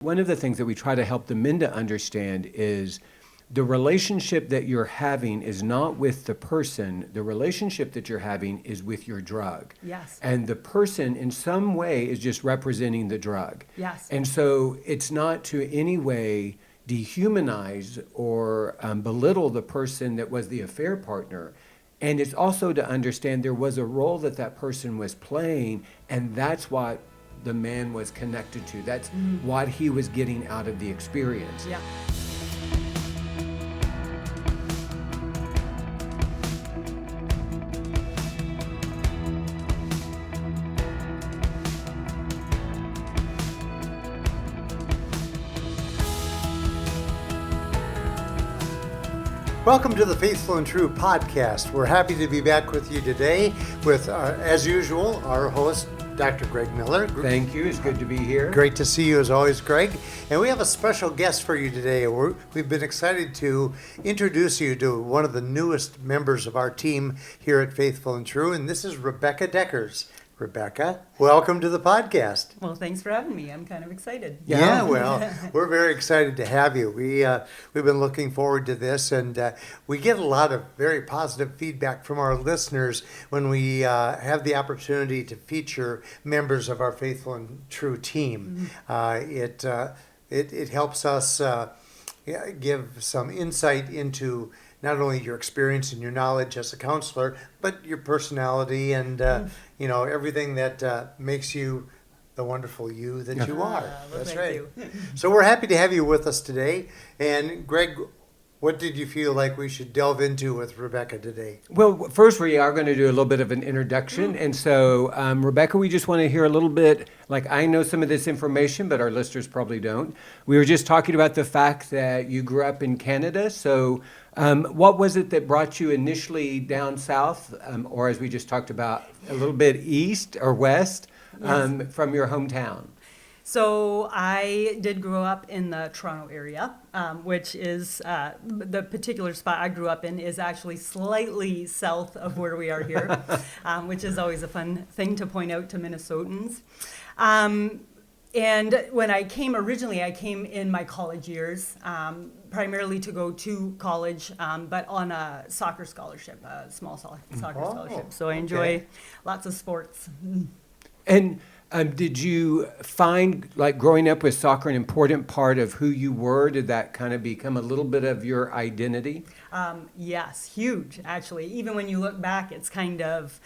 One of the things that we try to help the men to understand is the relationship that you're having is not with the person. The relationship that you're having is with your drug. Yes. And the person in some way is just representing the drug. Yes. And so it's not to any way dehumanize or belittle the person that was the affair partner. And it's also to understand there was a role that that person was playing, and that's what the man was connected to. That's what he was getting out of the experience. Yeah. Welcome to the Faithful and True podcast. We're happy to be back with you today with, as usual, our host, Dr. Greg Miller. Thank you. It's good to be here. Great to see you as always, Greg. And we have a special guest for you today. We've been excited to introduce you to one of the newest members of our team here at Faithful and True, and this is Rebecca Dekkers. Rebecca, welcome to the podcast. Well, thanks for having me. I'm kind of excited. Yeah, well, we're very excited to have you. We've been looking forward to this, and we get a lot of very positive feedback from our listeners when we have the opportunity to feature members of our Faithful and True team. It helps us give some insight into not only your experience and your knowledge as a counselor, but your personality and everything that makes you the wonderful you that you are. That's right. You. So we're happy to have you with us today. And Greg, what did you feel like we should delve into with Rebecca today? Well, first we are going to do a little bit of an introduction. And so, Rebecca, we just want to hear a little bit, like I know some of this information, but our listeners probably don't. We were just talking about the fact that you grew up in Canada. So what was it that brought you initially down south, or as we just talked about, a little bit east or west from your hometown? So I did grow up in the Toronto area, which is the particular spot I grew up in is actually slightly south of where we are here, which is always a fun thing to point out to Minnesotans. And when I came originally, I came in my college years, primarily to go to college, but on a soccer scholarship, a small soccer scholarship. So I enjoy lots of sports. And did you find, like, growing up with soccer an important part of who you were? Did that kind of become a little bit of your identity? Yes, huge, actually. Even when you look back, it's kind of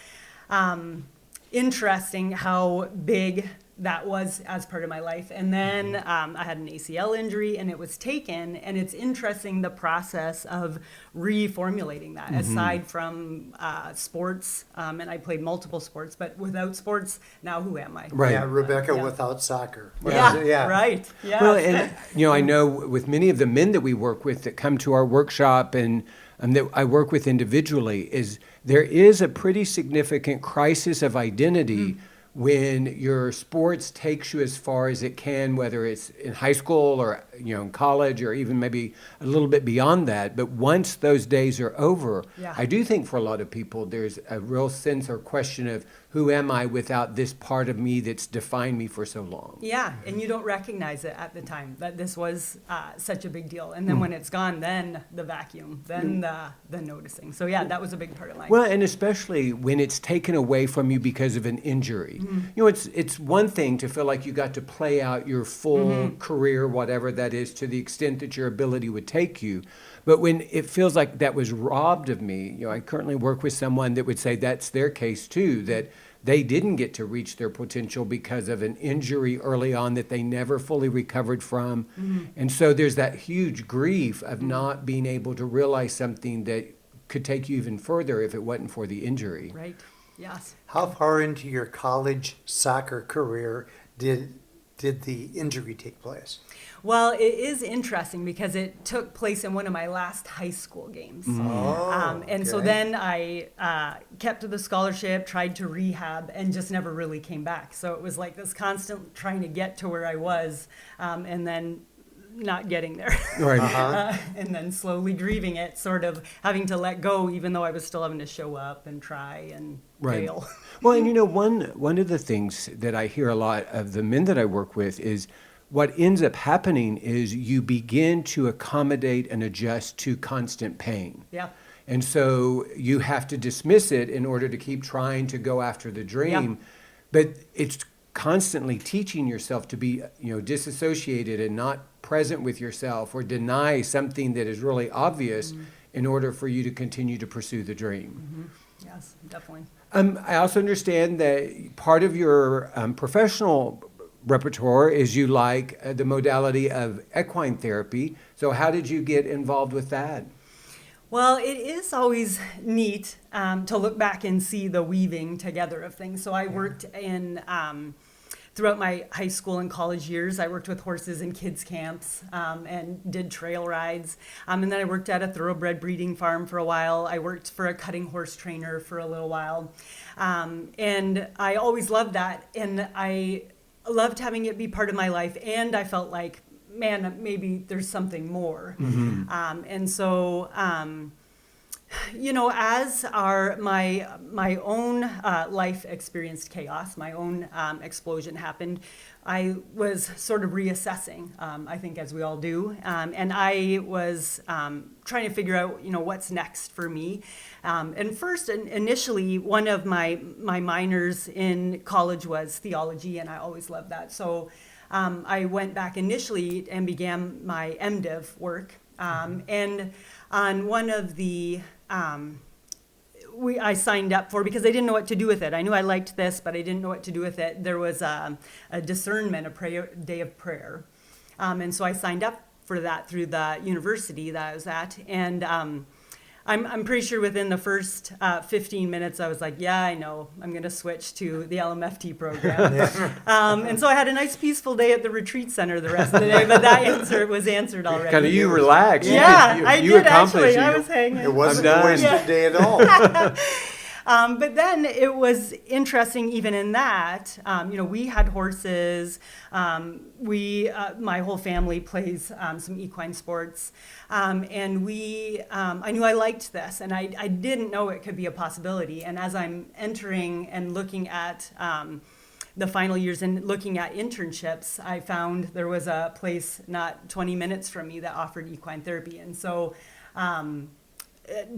interesting how big that was as part of my life. And then I had an ACL injury and it was taken, and it's interesting the process of reformulating that aside from sports, and I played multiple sports, but without sports, now who am I? Right. Yeah, Rebecca without soccer. Yeah, right. Yes. Well, and I know with many of the men that we work with that come to our workshop and that I work with individually, is there is a pretty significant crisis of identity when your sports takes you as far as it can, whether it's in high school or in college or even maybe a little bit beyond that. But once those days are over, I do think for a lot of people there's a real sense or question of who am I without this part of me that's defined me for so long. Yeah, and you don't recognize it at the time that this was such a big deal. And then when it's gone, then the vacuum, then the noticing. So yeah, that was a big part of life. Well, and especially when it's taken away from you because of an injury. It's one thing to feel like you got to play out your full career, whatever that is, to the extent that your ability would take you. But when it feels like that was robbed of me, I currently work with someone that would say that's their case too, that they didn't get to reach their potential because of an injury early on that they never fully recovered from. And so there's that huge grief of not being able to realize something that could take you even further if it wasn't for the injury. Right, yes. How far into your college soccer career did the injury take place? Well, it is interesting because it took place in one of my last high school games. So then I kept to the scholarship, tried to rehab, and just never really came back. So it was like this constant trying to get to where I was, and then not getting there. Right. And then slowly grieving it, sort of having to let go, even though I was still having to show up and try and fail. Well, and one of the things that I hear a lot of the men that I work with is what ends up happening is you begin to accommodate and adjust to constant pain. Yeah. And so you have to dismiss it in order to keep trying to go after the dream. But it's constantly teaching yourself to be, disassociated and not present with yourself, or deny something that is really obvious in order for you to continue to pursue the dream. Yes, definitely. I also understand that part of your professional repertoire is you like the modality of equine therapy. So how did you get involved with that? Well, it is always neat to look back and see the weaving together of things. So I worked in, throughout my high school and college years, I worked with horses in kids camps and did trail rides. And then I worked at a thoroughbred breeding farm for a while. I worked for a cutting horse trainer for a little while. And I always loved that. And I loved having it be part of my life. And I felt like, man, maybe there's something more. And so, as my own life experienced chaos, my own explosion happened, I was sort of reassessing, I think, as we all do. And I was trying to figure out, what's next for me. And first, initially, one of my minors in college was theology, and I always loved that. So I went back initially and began my M.Div work. And on one of the I signed up for, because I didn't know what to do with it. I knew I liked this, but I didn't know what to do with it. There was a discernment, day of prayer. And so I signed up for that through the university that I was at. And I'm pretty sure within the first 15 minutes, I was like, yeah, I know, I'm going to switch to the LMFT program. And so I had a nice peaceful day at the retreat center the rest of the day, but that answer was answered already. Kind of you relaxed. Yeah, I you did accomplished. actually. I was hanging. It wasn't a wasted day at all. But then it was interesting even in that, we had horses. My whole family plays some equine sports. And I knew I liked this, and I didn't know it could be a possibility. And as I'm entering and looking at the final years and looking at internships, I found there was a place not 20 minutes from me that offered equine therapy. And so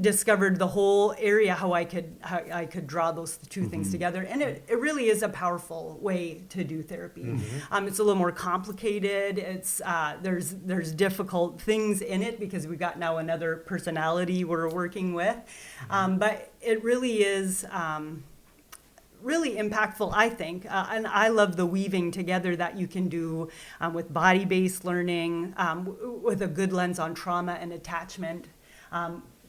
discovered the whole area, how I could draw those two things together. And it really is a powerful way to do therapy. It's a little more complicated. It's there's difficult things in it because we've got now another personality we're working with. But it really is really impactful, I think. And I love the weaving together that you can do with body-based learning, with a good lens on trauma and attachment.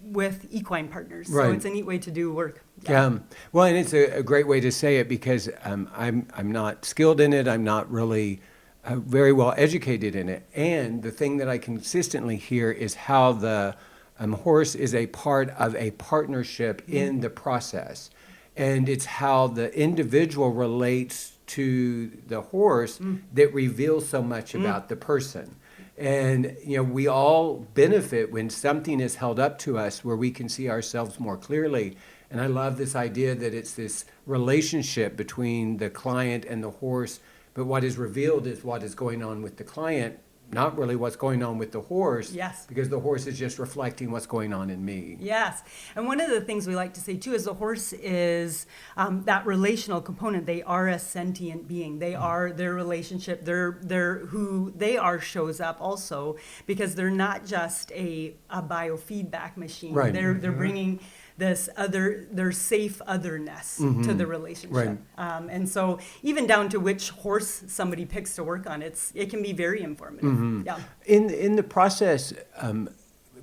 With equine partners. Right. So it's a neat way to do work. Yeah. Well, and it's a great way to say it because I'm not skilled in it. I'm not really very well educated in it. And the thing that I consistently hear is how the horse is a part of a partnership in the process. And it's how the individual relates to the horse that reveals so much about the person. And, we all benefit when something is held up to us where we can see ourselves more clearly. And I love this idea that it's this relationship between the client and the horse. But what is revealed is what is going on with the client, not really what's going on with the horse. Yes. Because the horse is just reflecting what's going on in me. Yes. And one of the things we like to say, too, is the horse is that relational component. They are a sentient being. They are their relationship. Their who they are shows up also because they're not just a biofeedback machine. Right. They're bringing this their safe otherness to the relationship. Right. And so even down to which horse somebody picks to work on, it can be very informative. Yeah. In the process,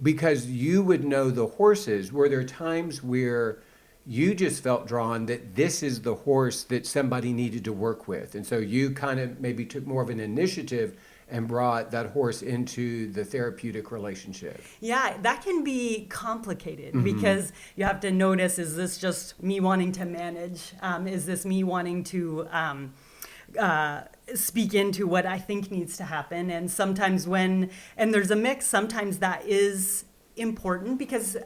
because you would know the horses, were there times where you just felt drawn that this is the horse that somebody needed to work with? And so you kind of maybe took more of an initiative and brought that horse into the therapeutic relationship. Yeah, that can be complicated because you have to notice, is this just me wanting to manage? Is this me wanting to speak into what I think needs to happen? And sometimes and there's a mix, sometimes that is important because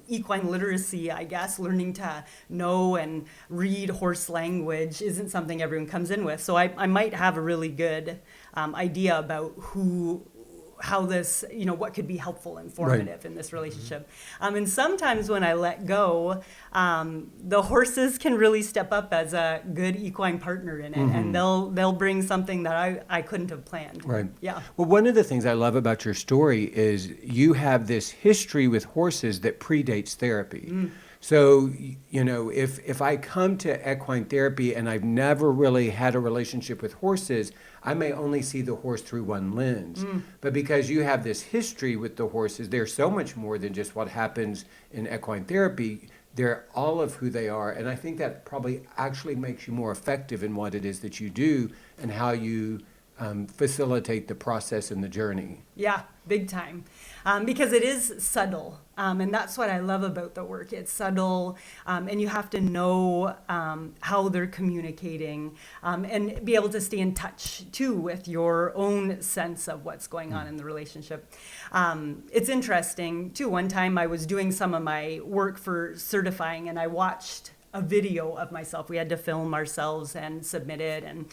equine literacy, I guess, learning to know and read horse language isn't something everyone comes in with. So I might have a really good idea about how this, what could be helpful and formative in this relationship. And sometimes when I let go, the horses can really step up as a good equine partner in it, and they'll bring something that I couldn't have planned. Right. Yeah. Well, one of the things I love about your story is you have this history with horses that predates therapy. So, if I come to equine therapy and I've never really had a relationship with horses, I may only see the horse through one lens. But because you have this history with the horses, they're so much more than just what happens in equine therapy. They're all of who they are. And I think that probably actually makes you more effective in what it is that you do and how you facilitate the process and the journey. Yeah, big time. Because it is subtle. And that's what I love about the work. It's subtle, and you have to know how they're communicating, and be able to stay in touch, too, with your own sense of what's going on in the relationship. It's interesting, too. One time I was doing some of my work for certifying, and I watched a video of myself. We had to film ourselves and submit it, and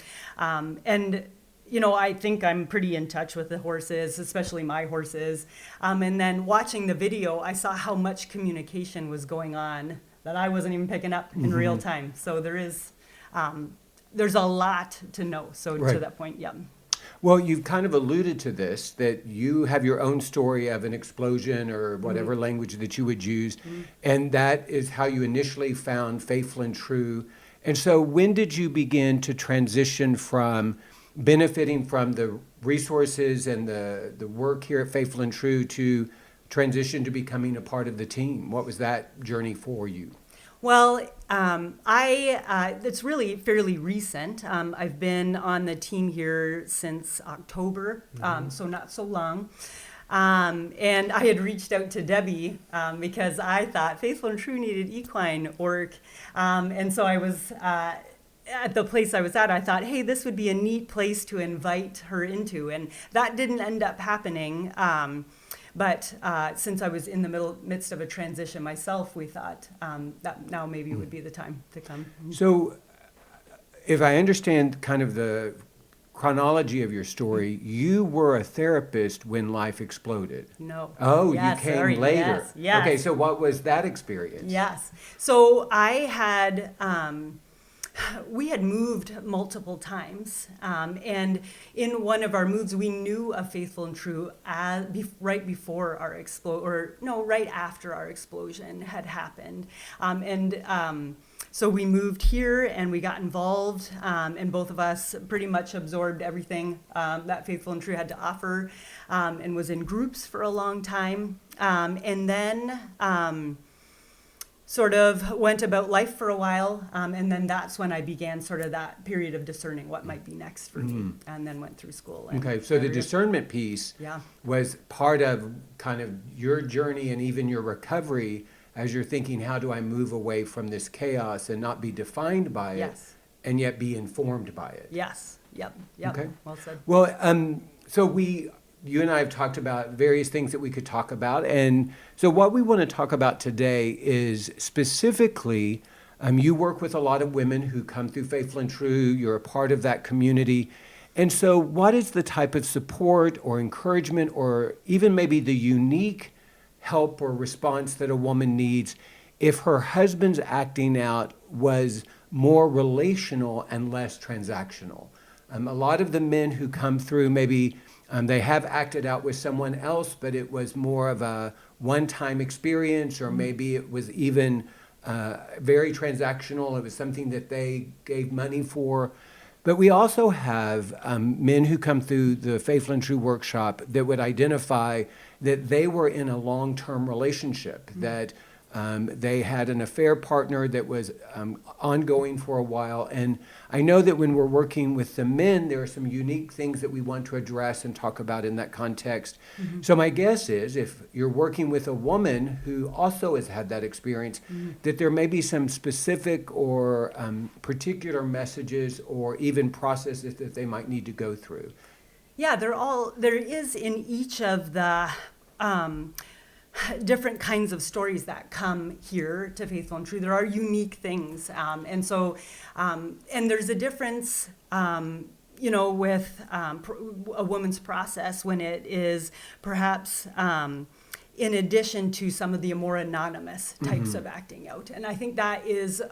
I think I'm pretty in touch with the horses, especially my horses. And then watching the video, I saw how much communication was going on that I wasn't even picking up in real time. So there's a lot to know. So to that point, yeah. Well, you've kind of alluded to this, that you have your own story of an explosion or whatever language that you would use, and that is how you initially found Faithful and True. And so when did you begin to transition from benefiting from the resources and the work here at Faithful and True to transition to becoming a part of the team? What was that journey for you? Well, it's really fairly recent. I've been on the team here since October, so not so long. And I had reached out to Debbie because I thought Faithful and True needed equine work. And so I was at the place I was at, I thought, hey, this would be a neat place to invite her into. And that didn't end up happening. But since I was in the midst of a transition myself, we thought that now maybe would be the time to come. So if I understand kind of the chronology of your story, you were a therapist when life exploded. No. Oh, yes, you came sorry. later. Yes. Okay, so what was that experience? Yes. So I had... we had moved multiple times, and in one of our moves, we knew of Faithful and True right before our right after our explosion had happened, so we moved here and we got involved, and both of us pretty much absorbed everything that Faithful and True had to offer, and was in groups for a long time, and then. Sort of went about life for a while, and then that's when I began sort of that period of discerning what might be next for me, and then went through school. Okay, so the discernment piece was part of kind of your journey and even your recovery as you're thinking, how do I move away from this chaos and not be defined by it, and yet be informed by it? Yes, yep, okay. Well said. Well, so you and I have talked about various things that we could talk about. And so what we want to talk about today is specifically, you work with a lot of women who come through Faithful and True. You're a part of that community. And so what is the type of support or encouragement or even maybe the unique help or response that a woman needs if her husband's acting out was more relational and less transactional? A lot of the men who come through maybe they have acted out with someone else, but it was more of a one-time experience, or maybe it was even very transactional. It was something that they gave money for. But we also have men who come through the Faithful and True workshop that would identify that they were in a long-term relationship, that they had an affair partner that was ongoing for a while. And I know that when we're working with the men, there are some unique things that we want to address and talk about in that context. So my guess is if you're working with a woman who also has had that experience, that there may be some specific or particular messages or even processes that they might need to go through. Yeah, there is in each of the different kinds of stories that come here to Faithful and True. There are unique things. And so, and there's a difference with a woman's process when it is perhaps in addition to some of the more anonymous types of acting out. And I think that is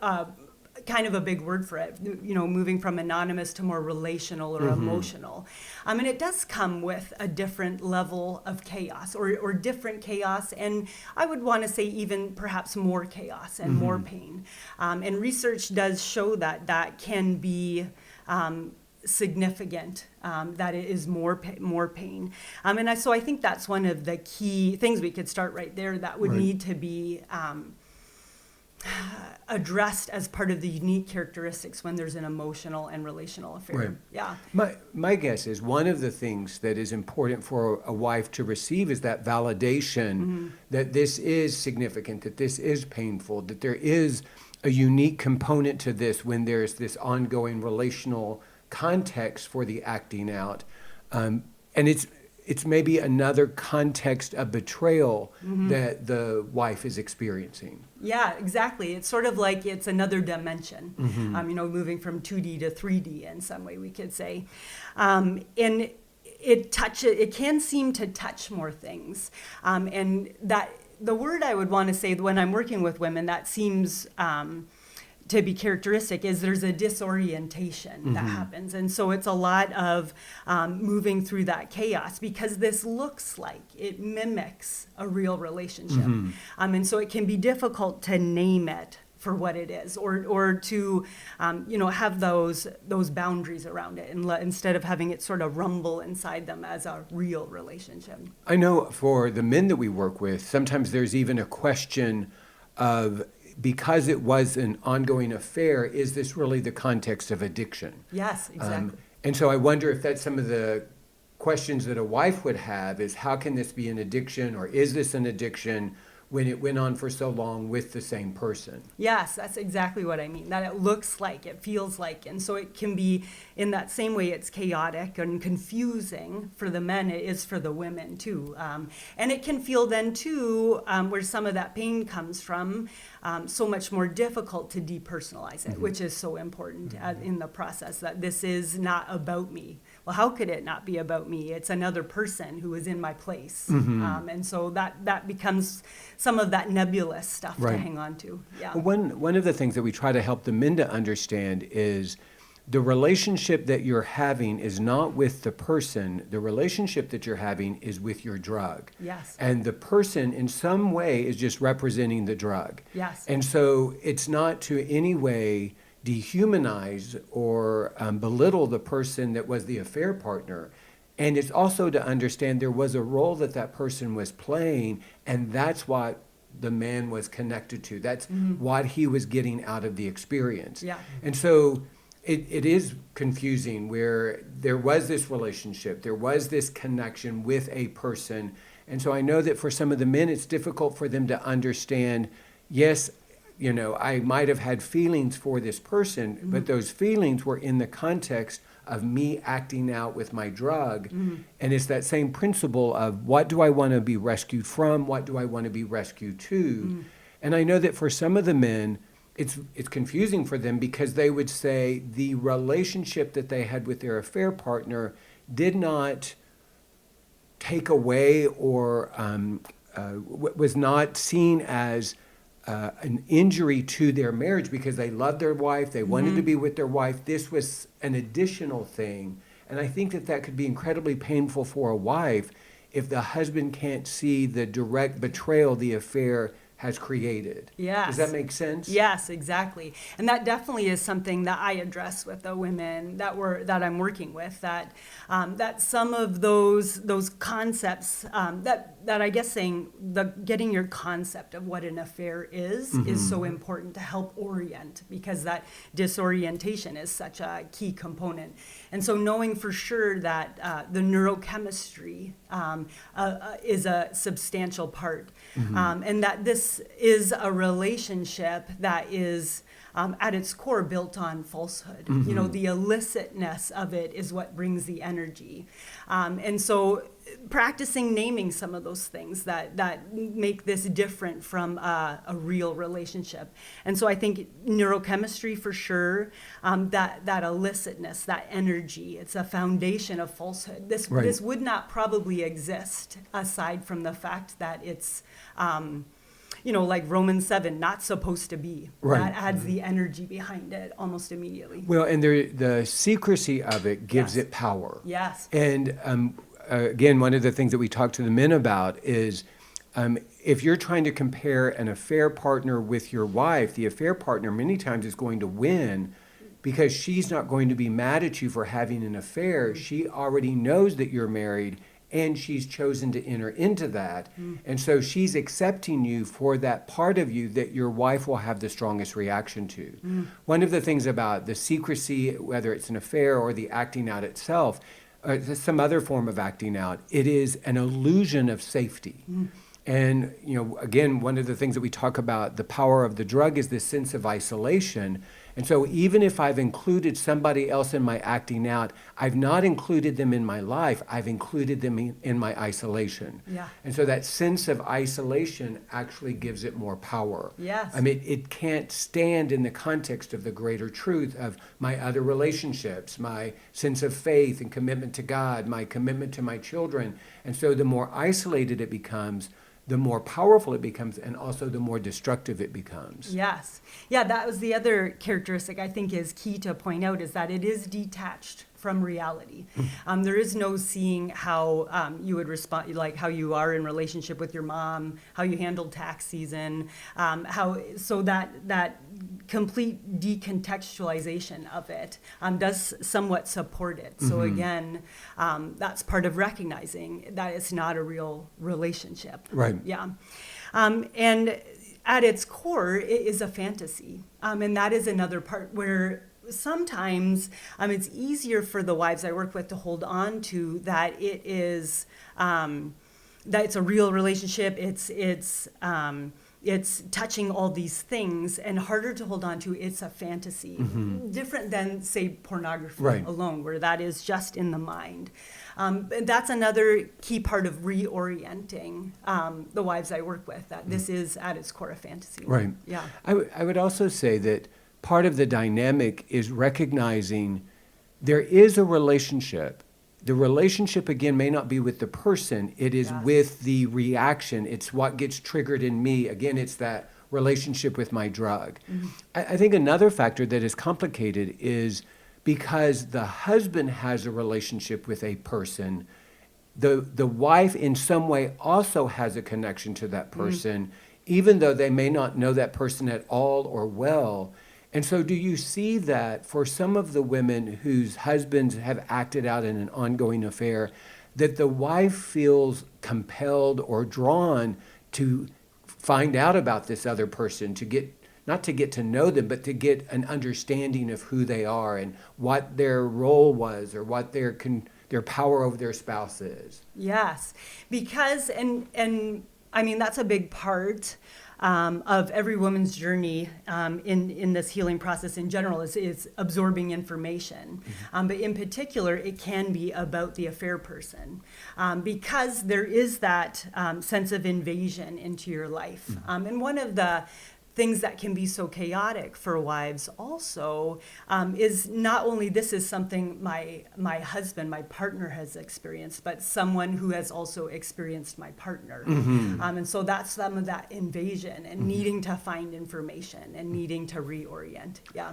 kind of a big word for it, moving from anonymous to more relational or emotional. And it does come with a different level of chaos or different chaos. And I would want to say even perhaps more chaos and more pain. And research does show that can be significant, that it is more pain. So I think that's one of the key things we could start right there that would need to be addressed as part of the unique characteristics when there's an emotional and relational affair. Right. Yeah. My guess is one of the things that is important for a wife to receive is that validation that this is significant, that this is painful, that there is a unique component to this when there's this ongoing relational context for the acting out. And it's maybe another context of betrayal that the wife is experiencing. Yeah, exactly. It's sort of like it's another dimension, moving from 2D to 3D in some way, we could say. And it can seem to touch more things. And that the word I would want to say when I'm working with women that seems to be characteristic is there's a disorientation that happens. And so it's a lot of moving through that chaos because this looks like it mimics a real relationship. And so it can be difficult to name it for what it is or to, have those boundaries around it instead of having it sort of rumble inside them as a real relationship. I know for the men that we work with, sometimes there's even a question of, because it was an ongoing affair, is this really the context of addiction? Yes, exactly. And so I wonder if that's some of the questions that a wife would have is, how can this be an addiction, or is this an addiction when it went on for so long with the same person? Yes, that's exactly what I mean, that it looks like, it feels like. And so it can be, in that same way, it's chaotic and confusing for the men, it is for the women too. And it can feel then too, where some of that pain comes from, so much more difficult to depersonalize it, which is so important in the process, that this is not about me. Well, how could it not be about me? It's another person who is in my place. And so that becomes some of that nebulous stuff to hang on to. Yeah. One of the things that we try to help the men to understand is the relationship that you're having is not with the person. The relationship that you're having is with your drug. Yes. And the person in some way is just representing the drug. Yes. And so it's not to any way dehumanize or belittle the person that was the affair partner. And it's also to understand there was a role that person was playing, and that's what the man was connected to. That's what he was getting out of the experience. Yeah. And so it is confusing where there was this relationship, there was this connection with a person. And so I know that for some of the men, it's difficult for them to understand, yes, I might have had feelings for this person, but those feelings were in the context of me acting out with my drug. And it's that same principle of, what do I want to be rescued from? What do I want to be rescued to? And I know that for some of the men, it's confusing for them because they would say the relationship that they had with their affair partner did not take away or was not seen as an injury to their marriage because they loved their wife, they wanted to be with their wife. This was an additional thing. And I think that could be incredibly painful for a wife if the husband can't see the direct betrayal the affair has created. Yes. Does that make sense? Yes, exactly. And that definitely is something that I address with the women that I'm working with, that some of those concepts that I guess saying getting your concept of what an affair is so important to help orient, because that disorientation is such a key component. And so knowing for sure that the neurochemistry is a substantial part, and that this is a relationship that is at its core built on falsehood. The illicitness of it is what brings the energy. And so practicing naming some of those things that make this different from a real relationship. And so I think neurochemistry for sure, that illicitness, that energy, it's a foundation of falsehood. This would not probably exist aside from the fact that it's like Romans 7, not supposed to be. Right. That adds the energy behind it almost immediately. Well, and the secrecy of it gives Yes. it power. Yes. And again, one of the things that we talk to the men about is if you're trying to compare an affair partner with your wife, the affair partner many times is going to win because she's not going to be mad at you for having an affair. She already knows that you're married, and she's chosen to enter into that. And so she's accepting you for that part of you that your wife will have the strongest reaction to. One of the things about the secrecy, whether it's an affair or the acting out itself, some other form of acting out, it is an illusion of safety. And, again, one of the things that we talk about, the power of the drug is this sense of isolation. And so even if I've included somebody else in my acting out, I've not included them in my life, I've included them in my isolation. Yeah. And so that sense of isolation actually gives it more power. Yes. I mean, it can't stand in the context of the greater truth of my other relationships, my sense of faith and commitment to God, my commitment to my children. And so the more isolated it becomes, the more powerful it becomes, and also the more destructive it becomes. Yes. Yeah, that was the other characteristic I think is key to point out, is that it is detached from reality. There is no seeing how you would respond, like how you are in relationship with your mom, how you handled tax season, so that complete decontextualization of it does somewhat support it. So again, that's part of recognizing that it's not a real relationship. Right. Yeah. And at its core, it is a fantasy. And that is another part where sometimes it's easier for the wives I work with to hold on to that it is that it's a real relationship. It's touching all these things, and harder to hold on to. It's a fantasy, different than say pornography alone, where that is just in the mind. That's another key part of reorienting the wives I work with. That this is at its core a fantasy. Right. Yeah. I would also say that part of the dynamic is recognizing there is a relationship. The relationship, again, may not be with the person. It is with the reaction. It's what gets triggered in me. Again, it's that relationship with my drug. I think another factor that is complicated is because the husband has a relationship with a person, the wife in some way also has a connection to that person, even though they may not know that person at all or well. And so do you see that for some of the women whose husbands have acted out in an ongoing affair, that the wife feels compelled or drawn to find out about this other person, to get, not to get to know them, but to get an understanding of who they are and what their role was or what their power over their spouse is? Yes, because, and I mean, that's a big part of every woman's journey in this healing process in general is absorbing information. But in particular, it can be about the affair person because there is that sense of invasion into your life. And one of the things that can be so chaotic for wives also is not only this is something my husband, my partner has experienced, but someone who has also experienced my partner. And so that's some of that invasion and needing to find information and needing to reorient. Yeah.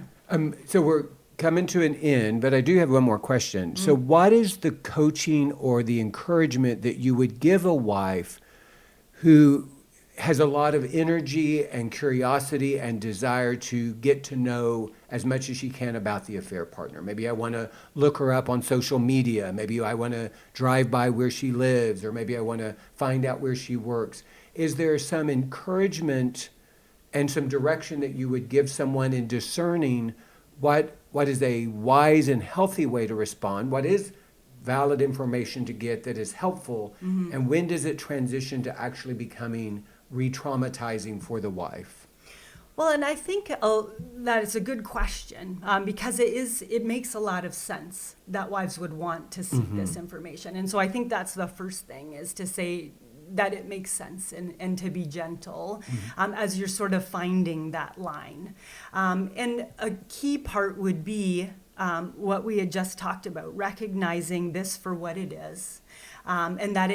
So we're coming to an end, but I do have one more question. So what is the coaching or the encouragement that you would give a wife who has a lot of energy and curiosity and desire to get to know as much as she can about the affair partner? Maybe I want to look her up on social media. Maybe I want to drive by where she lives, or maybe I want to find out where she works. Is there some encouragement and some direction that you would give someone in discerning what is a wise and healthy way to respond? What is valid information to get that is helpful? And when does it transition to actually becoming re-traumatizing for the wife? Well, and I think that it's a good question because it makes a lot of sense that wives would want to seek this information. And so I think that's the first thing, is to say that it makes sense and to be gentle as you're sort of finding that line. And a key part would be what we had just talked about, recognizing this for what it is. And that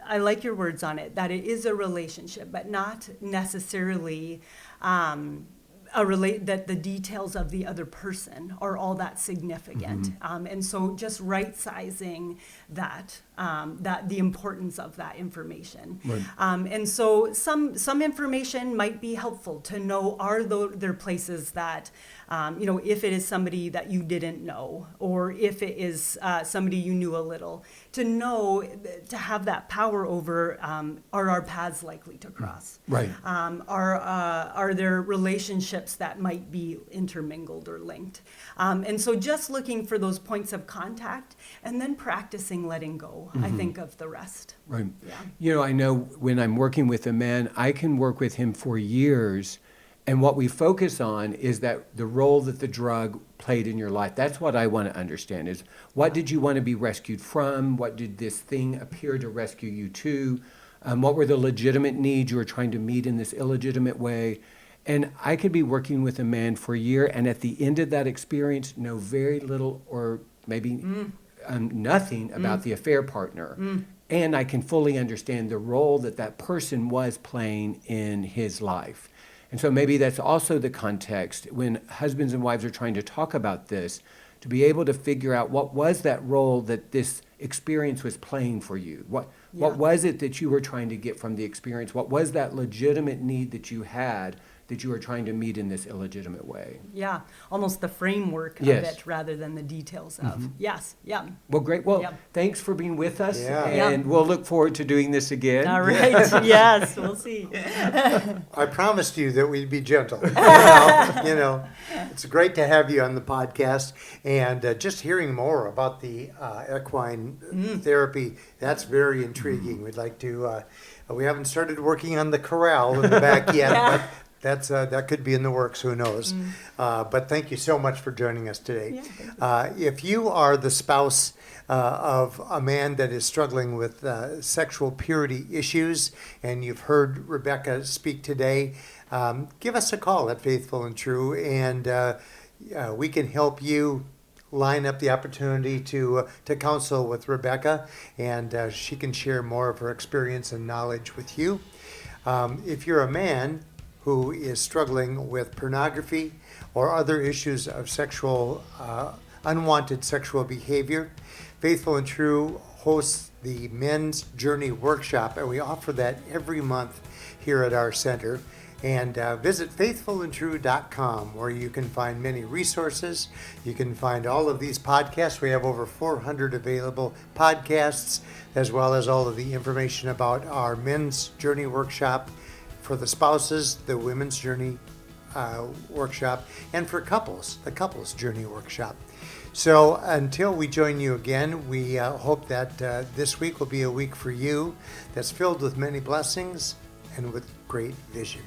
I like your words on it, that it is a relationship, but not necessarily that the details of the other person are all that significant. And so just right-sizing that the importance of that information. Right. And so some information might be helpful to know, are there places that, if it is somebody that you didn't know, or if it is somebody you knew a little, to know, to have that power over, are our paths likely to cross? Right. Are there relationships that might be intermingled or linked? And so just looking for those points of contact and then practicing letting go, I think, of the rest. Right. Yeah. I know when I'm working with a man, I can work with him for years, and what we focus on is that the role that the drug played in your life. That's what I want to understand, is what did you want to be rescued from? What did this thing appear to rescue you to? What were the legitimate needs you were trying to meet in this illegitimate way? And I could be working with a man for a year, and at the end of that experience, know very little or maybe nothing about the affair partner. And I can fully understand the role that person was playing in his life. And so maybe that's also the context when husbands and wives are trying to talk about this, to be able to figure out what was that role that this experience was playing for you. What was it that you were trying to get from the experience? What was that legitimate need that you had that you were trying to meet in this illegitimate way? Yeah, almost the framework of Yes. it rather than the details of. Yes, yeah. Well, great. Well, Yeah. thanks for being with us, Yeah. and we'll look forward to doing this again. All right, yes, we'll see. I promised you that we'd be gentle. It's great to have you on the podcast, and just hearing more about the equine therapy, that's very intriguing. We'd like to, we haven't started working on the corral in the back yet, Yeah. but that could be in the works, who knows. But thank you so much for joining us today. If you are the spouse of a man that is struggling with sexual purity issues, and you've heard Rebecca speak today, give us a call at Faithful and True, and we can help you line up the opportunity to counsel with Rebecca, and she can share more of her experience and knowledge with you. If you're a man who is struggling with pornography or other issues of unwanted sexual behavior, Faithful and True hosts the Men's Journey Workshop, and we offer that every month here at our center. And visit faithfulandtrue.com, where you can find many resources. You can find all of these podcasts. We have over 400 available podcasts, as well as all of the information about our Men's Journey Workshop for the spouses, the Women's Journey Workshop, and for couples, the Couples Journey Workshop. So until we join you again, we hope that this week will be a week for you that's filled with many blessings and with great vision.